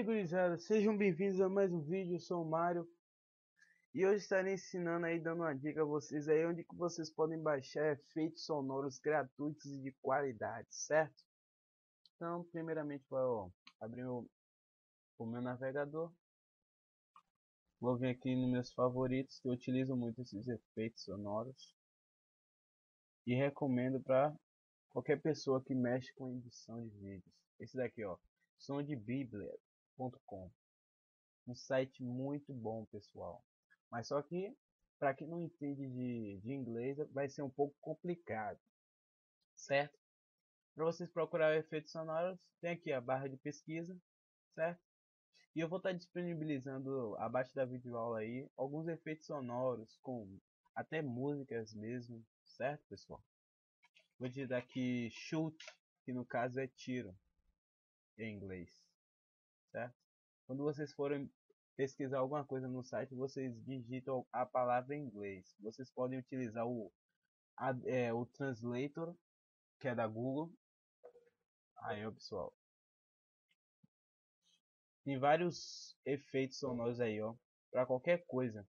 aí, gurizada, sejam bem-vindos a mais um vídeo. Eu sou o Mário e hoje estarei ensinando aí, dando uma dica a vocês aí onde que vocês podem baixar efeitos sonoros gratuitos e de qualidade, certo? Então, primeiramente vou abrir o meu navegador, vou vir aqui nos meus favoritos, que eu utilizo muito esses efeitos sonoros e recomendo para qualquer pessoa que mexe com edição de vídeos. Esse daqui, ó, sondebiblia.com. Um site muito bom, pessoal, mas só que para quem não entende de inglês vai ser um pouco complicado, certo? Para vocês procurar efeitos sonoros, tem aqui a barra de pesquisa, certo? E eu vou estar disponibilizando abaixo da videoaula aí alguns efeitos sonoros com até músicas mesmo, certo, pessoal? Vou dizer aqui shoot, que no caso é tiro em inglês, certo? Quando vocês forem pesquisar alguma coisa no site, vocês digitam a palavra em inglês. Vocês podem utilizar o Translator, que é da Google. Aí, ó, pessoal, tem vários efeitos sonoros aí, ó, para qualquer coisa,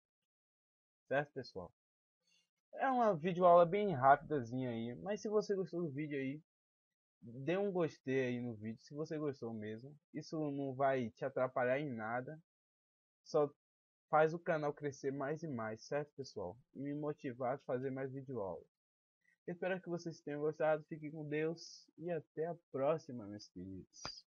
certo, pessoal? É uma videoaula bem rapidazinha aí, mas se você gostou do vídeo aí, dê um gostei aí no vídeo, se você gostou mesmo. Isso não vai te atrapalhar em nada, só faz o canal crescer mais e mais, certo, pessoal? E me motivar a fazer mais videoaulas. Espero que vocês tenham gostado, fiquem com Deus e até a próxima, meus queridos.